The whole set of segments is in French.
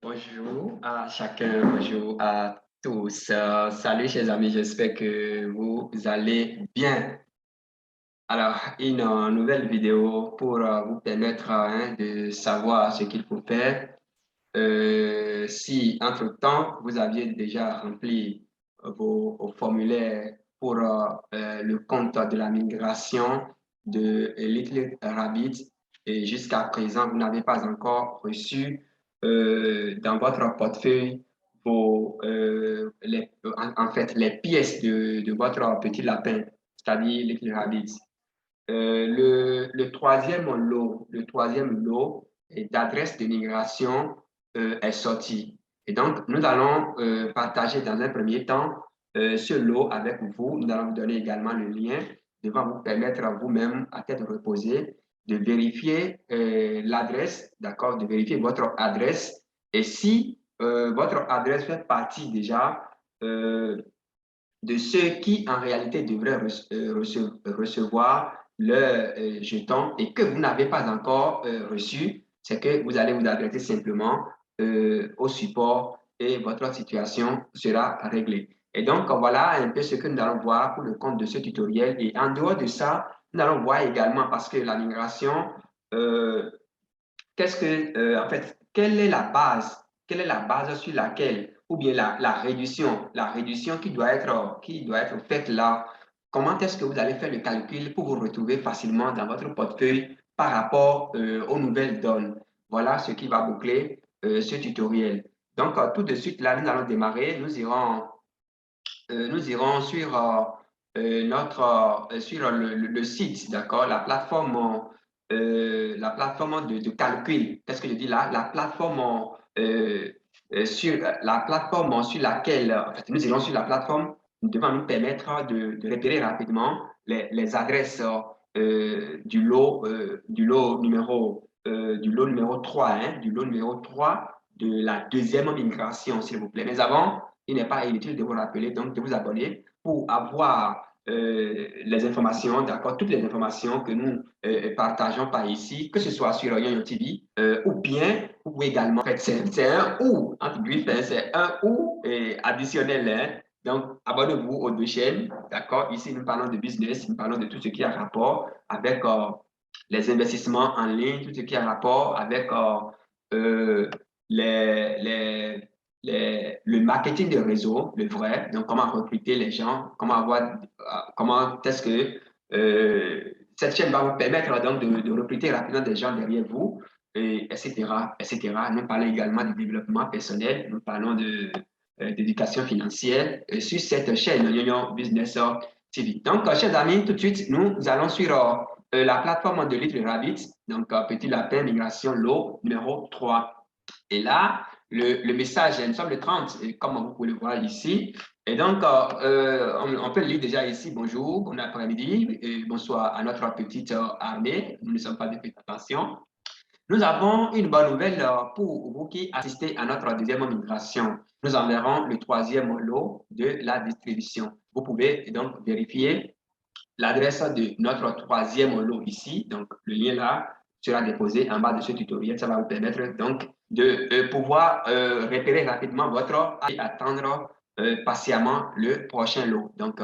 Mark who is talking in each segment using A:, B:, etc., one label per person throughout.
A: Bonjour à chacun, bonjour à tous. Salut chers amis, j'espère que vous allez bien. Alors, une nouvelle vidéo pour vous permettre de savoir ce qu'il faut faire. Si entre-temps, vous aviez déjà rempli vos formulaires pour le compte de la migration de Little Rabbit et jusqu'à présent, vous n'avez pas encore reçu dans votre portefeuille en fait, les pièces de votre petit lapin, c'est-à-dire Little Rabbit. Le troisième lot d'adresses de migration est sorti. Et donc, nous allons partager dans un premier temps ce lot avec vous. Nous allons vous donner également le lien devant vous permettre à vous-même, à tête reposée, de vérifier l'adresse, d'accord, de vérifier votre adresse. Et si votre adresse fait partie déjà euh, de ceux qui, en réalité, devraient recevoir leur jeton et que vous n'avez pas encore reçu, c'est que vous allez vous adresser simplement au support et votre situation sera réglée. Et donc, voilà un peu ce que nous allons voir pour le compte de ce tutoriel. Et en dehors de ça, nous allons voir également, parce que la migration, euh, en fait, quelle est la base? Quelle est la base sur laquelle, ou bien la réduction qui doit être faite là? Comment est-ce que vous allez faire le calcul pour vous retrouver facilement dans votre portefeuille par rapport aux nouvelles donnes? Voilà ce qui va boucler ce tutoriel. Donc, tout de suite, là, nous allons démarrer. Nous irons sur, sur le site, d'accord, la plateforme de calcul. Qu'est-ce que je dis là? La plateforme sur laquelle, en fait, nous irons sur la plateforme devant nous permettre de repérer rapidement les adresses du lot numéro 3, du lot numéro 3 de la deuxième migration, s'il vous plaît. Mais avant, il n'est pas inutile de vous rappeler, donc de vous abonner pour avoir les informations, d'accord, toutes les informations que nous partageons par ici, que ce soit sur YoYo TV, ou également, en fait, c'est un ou, entre guillemets, c'est un ou additionnel. Donc, abonnez-vous aux deux chaînes, d'accord? Ici, nous parlons de business, nous parlons de tout ce qui a rapport avec les investissements en ligne, tout ce qui a rapport avec euh, les, les, le marketing de réseau, le vrai, donc comment recruter les gens, comment est-ce que cette chaîne va vous permettre donc de recruter rapidement des gens derrière vous, etc., etc. Nous parlons également de développement personnel, nous parlons d'éducation financière sur cette chaîne Union Business TV. Donc, chers amis, tout de suite, nous allons sur la plateforme de Little Rabbit, donc Petit Lapin Migration Lot numéro 3. Et là, le message, nous sommes le 30, et comme vous pouvez le voir ici. Et donc, on peut le lire déjà ici. Bonjour, bon après-midi, et bonsoir à notre petite armée. Nous ne sommes pas de petite attention. Nous avons une bonne nouvelle pour vous qui assistez à notre deuxième migration. Nous enverrons le troisième lot de la distribution. Vous pouvez donc vérifier l'adresse de notre troisième lot ici. Donc, le lien là sera déposé en bas de ce tutoriel. Ça va vous permettre donc de pouvoir repérer rapidement votre et attendre patiemment le prochain lot. Donc,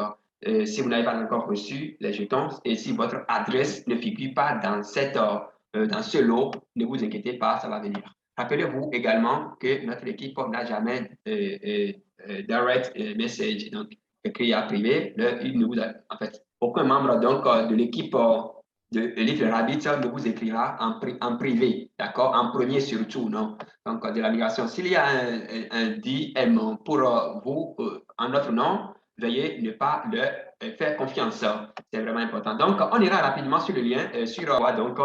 A: si vous n'avez pas encore reçu les jetons et si votre adresse ne figure pas dans ce lot, ne vous inquiétez pas, ça va venir. Rappelez-vous également que notre équipe n'a jamais direct message, donc écrit à privé. Il ne vous a, en fait, aucun membre donc, de l'équipe de Elite Rabbit ne vous écrira en privé, d'accord? En premier surtout, non? Donc, de la migration. S'il y a un DM pour vous en notre nom, veuillez ne pas le faire confiance. C'est vraiment important. Donc, on ira rapidement sur le lien, sur donc,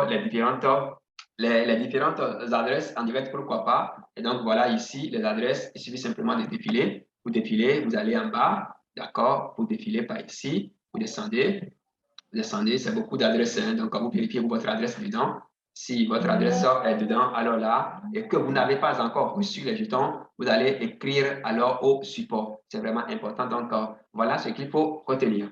A: les différentes adresses en direct, pourquoi pas. Et donc, voilà ici les adresses. Il suffit simplement de défiler. Vous défilez, vous allez en bas, d'accord? Vous défilez par ici, vous descendez, c'est beaucoup d'adresses. Donc, quand vous vérifiez votre adresse dedans, si votre adresse est dedans, alors là, et que vous n'avez pas encore reçu les jetons, vous allez écrire alors au support. C'est vraiment important. Donc, voilà ce qu'il faut retenir.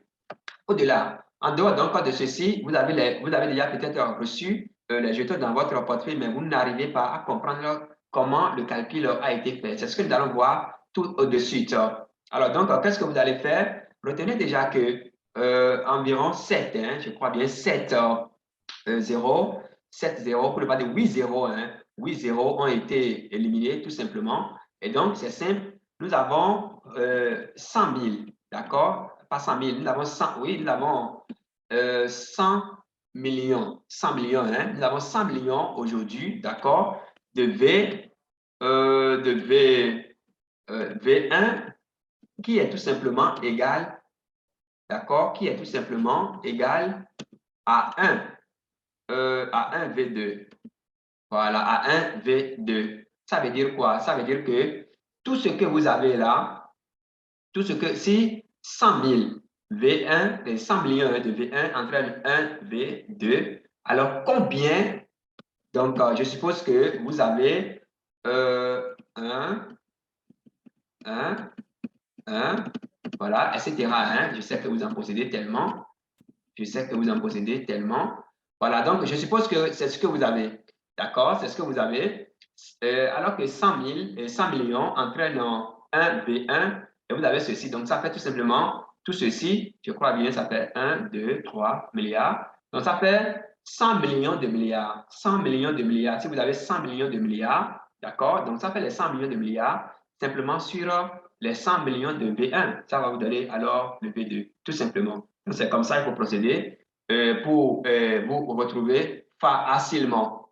A: Au-delà, en dehors donc de ceci, vous avez déjà peut-être reçu les jetons dans votre portefeuille, mais vous n'arrivez pas à comprendre comment le calcul a été fait. C'est ce que nous allons voir tout de suite. Alors, donc, qu'est-ce que vous allez faire? Retenez déjà que environ 7, hein, je crois bien 7 0, 7 0, pour ne pas dire 8 0, hein, 8 0 ont été éliminés tout simplement. Et donc, c'est simple, nous avons 100 000, d'accord? Pas 100 000, nous avons 100, oui, nous avons 100 millions, 100 millions, hein? Nous avons 100 millions aujourd'hui, d'accord? De V, V1 qui est tout simplement égal, d'accord? Qui est tout simplement égal à 1 V2. Voilà, à 1 V2. Ça veut dire quoi? Ça veut dire que tout ce que vous avez là, tout ce que, si 100 000 V1 et 100 millions de V1 entraînent 1 V2, alors combien, donc je suppose que vous avez 1, 1, 1, voilà, etc. Hein? Je sais que vous en possédez tellement. Je sais que vous en possédez tellement. Voilà, donc je suppose que c'est ce que vous avez. D'accord? C'est ce que vous avez. Alors que 100 000 et 100 millions entraînent 1 V1 et vous avez ceci. Donc ça fait tout simplement tout ceci. Je crois bien, ça fait 1, 2, 3 milliards. Donc ça fait 100 millions de milliards. 100 millions de milliards. Si vous avez 100 millions de milliards, d'accord? Donc ça fait les 100 millions de milliards simplement sur les 100 millions de V1. Ça va vous donner alors le V2, tout simplement. C'est comme ça qu'il faut procéder pour vous retrouver facilement.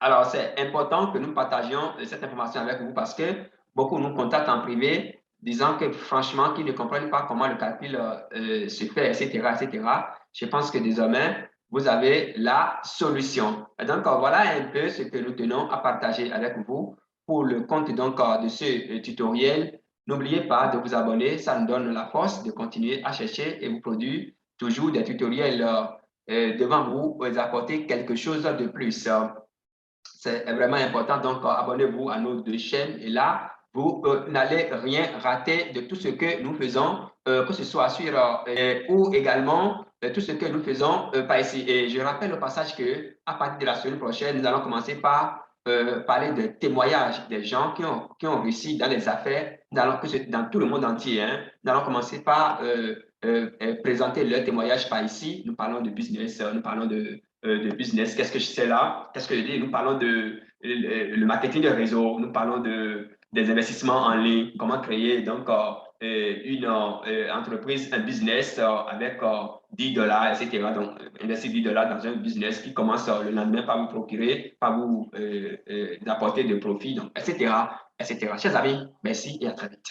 A: Alors, c'est important que nous partagions cette information avec vous parce que beaucoup nous contactent en privé disant que franchement, qu'ils ne comprennent pas comment le calcul se fait, etc., etc. Je pense que désormais, vous avez la solution. Et donc, voilà un peu ce que nous tenons à partager avec vous pour le compte donc, de ce tutoriel. N'oubliez pas de vous abonner, ça nous donne la force de continuer à chercher et vous produire toujours des tutoriels devant vous, vous apporter quelque chose de plus. C'est vraiment important. Donc, abonnez-vous à nos deux chaînes et là, vous n'allez rien rater de tout ce que nous faisons, que ce soit sur ou également tout ce que nous faisons par ici. Et je rappelle au passage que à partir de la semaine prochaine, nous allons commencer par parler de témoignages des gens qui ont réussi dans les affaires, dans tout le monde entier. Hein. Nous allons commencer par présenter leurs témoignages par ici. Nous parlons de business, nous parlons de business. Qu'est-ce que je sais là? Qu'est-ce que je dis? Nous parlons de le marketing de réseau, nous parlons des investissements en ligne, comment créer donc une entreprise, un business avec 10 dollars, etc. Donc, investir 10 dollars dans un business qui commence le lendemain par vous procurer, par vous apporter de profits, donc, etc., etc. Chers amis, merci et à très vite.